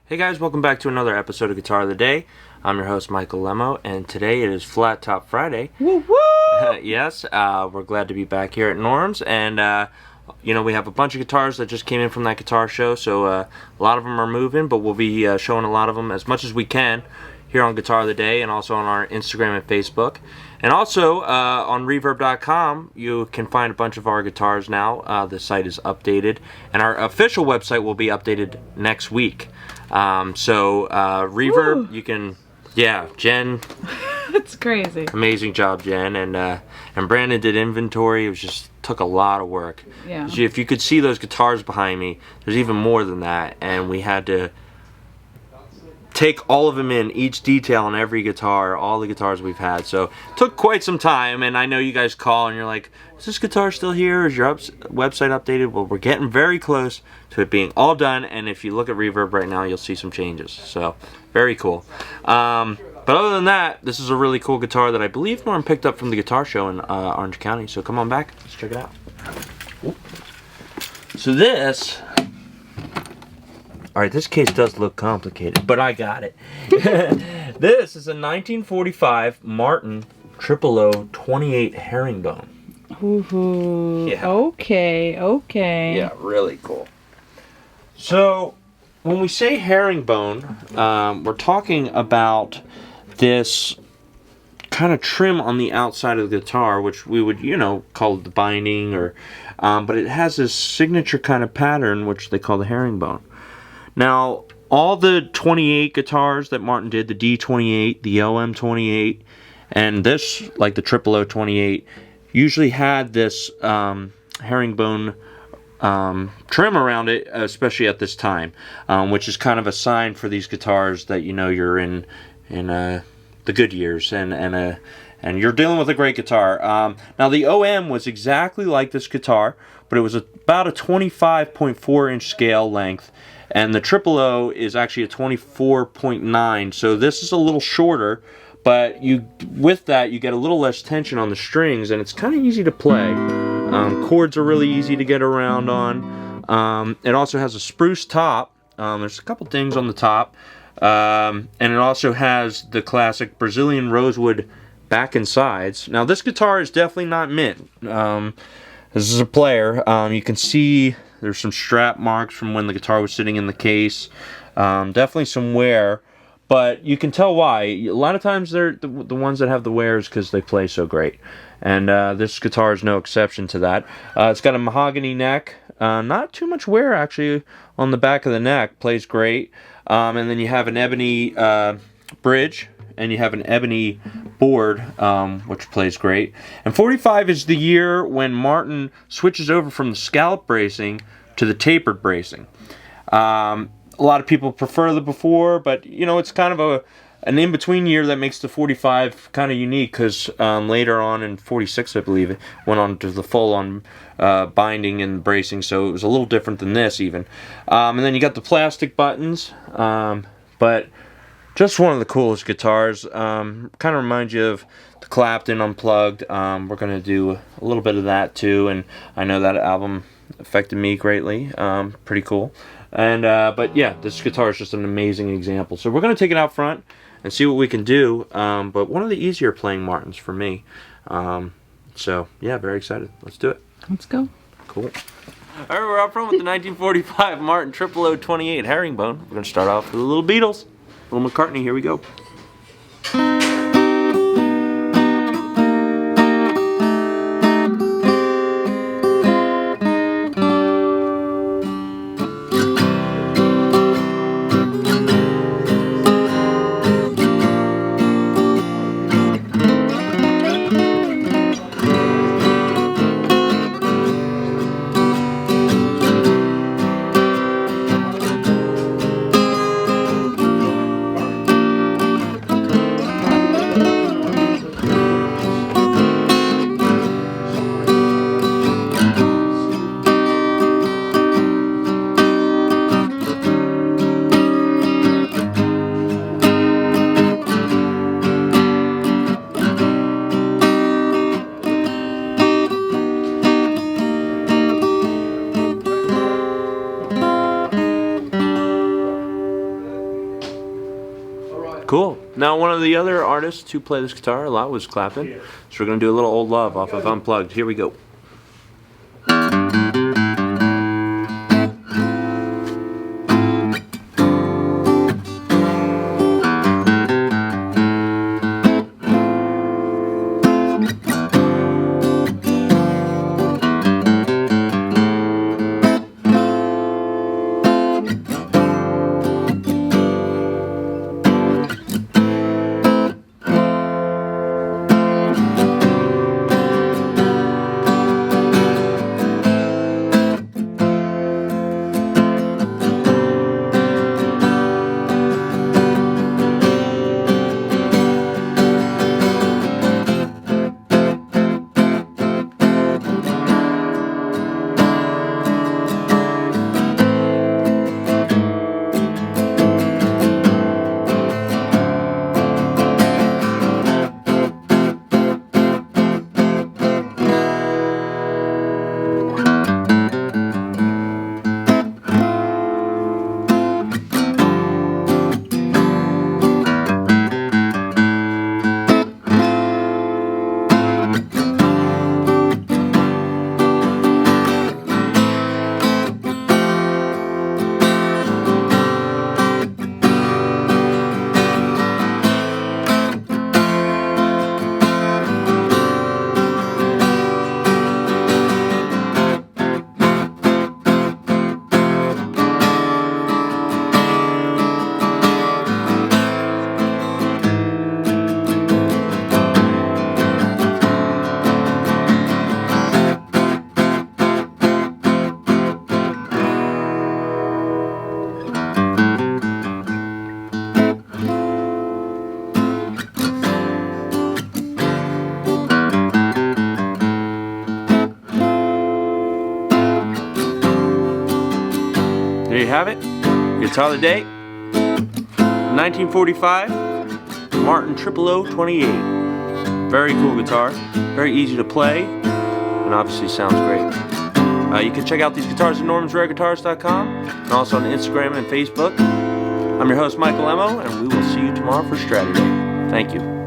Hey guys, welcome back to another episode of Guitar of the Day. I'm your host, Michael Lemmo, and today it is Flat Top Friday. Woo woo! Yes, we're glad to be back here at Norm's, and we have a bunch of guitars that just came in from that guitar show, so a lot of them are moving, but we'll be showing a lot of them as much as we can here on Guitar of the Day and also on our Instagram and Facebook. And also on Reverb.com, you can find a bunch of our guitars now. The site is updated, and our official website will be updated next week. Reverb, you can, Jen. It's crazy. Amazing job, Jen, and Brandon did inventory. It was just took a lot of work. Yeah. If you could see those guitars behind me, there's even more than that, and we had to take all of them in, each detail on every guitar, all the guitars we've had. So it took quite some time, and I know you guys call and you're like, is this guitar still here? Is your website updated? Well, we're getting very close to it being all done, and if you look at Reverb right now, you'll see some changes. So very cool. But other than that, this is a really cool guitar that I believe Norm picked up from the guitar show in Orange County. So come on back, let's check it out. So this... Alright, this case does look complicated, but I got it. This is a 1945 Martin 00028 Herringbone. Ooh, Yeah. Okay. Yeah, really cool. So, when we say herringbone, we're talking about this kind of trim on the outside of the guitar, which we would, call the binding, or, but it has this signature kind of pattern, which they call the herringbone. Now, all the 28 guitars that Martin did, the D28, the LM28, and this, like the 00028, usually had this herringbone trim around it, especially at this time, which is kind of a sign for these guitars that you're in the good years and you're dealing with a great guitar. Now, the OM was exactly like this guitar, but it was about a 25.4 inch scale length. And the 000 is actually a 24.9, so this is a little shorter, but with that you get a little less tension on the strings, and it's kind of easy to play. Chords are really easy to get around on. It also has a spruce top. There's a couple things on the top, and it also has the classic Brazilian rosewood back and sides. Now this guitar is definitely not mint. This is a player. You can see there's some strap marks from when the guitar was sitting in the case. Definitely some wear, but you can tell why. A lot of times they're the ones that have the wear is because they play so great. And this guitar is no exception to that. It's got a mahogany neck. Not too much wear actually on the back of the neck. Plays great. And then you have an ebony bridge. And you have an ebony board, which plays great. And 45 is the year when Martin switches over from the scallop bracing to the tapered bracing. A lot of people prefer the before, but it's kind of an in-between year that makes the 45 kind of unique, because later on in 46, I believe, it went on to the full-on binding and bracing, so it was a little different than this even. And then you got the plastic buttons, but just one of the coolest guitars. Kind of reminds you of the Clapton Unplugged. We're going to do a little bit of that too, and I know that album affected me greatly. Pretty cool. And but yeah, this guitar is just an amazing example. So we're going to take it out front and see what we can do. But one of the easier playing Martins for me. So yeah, very excited. Let's do it. Let's go. Cool. Alright, we're out front with the 1945 Martin 00028 Herringbone. We're going to start off with the Little Beatles. Little McCartney, here we go. Cool. Now, one of the other artists who play this guitar a lot was Clapton. So we're going to do a little Old Love off of Unplugged. Here we go. There you have it. Guitar of the Day. 1945. Martin 00028. Very cool guitar. Very easy to play. And obviously sounds great. You can check out these guitars at normansrareguitars.com and also on Instagram and Facebook. I'm your host, Michael Lemmo, and we will see you tomorrow for Strategy. Thank you.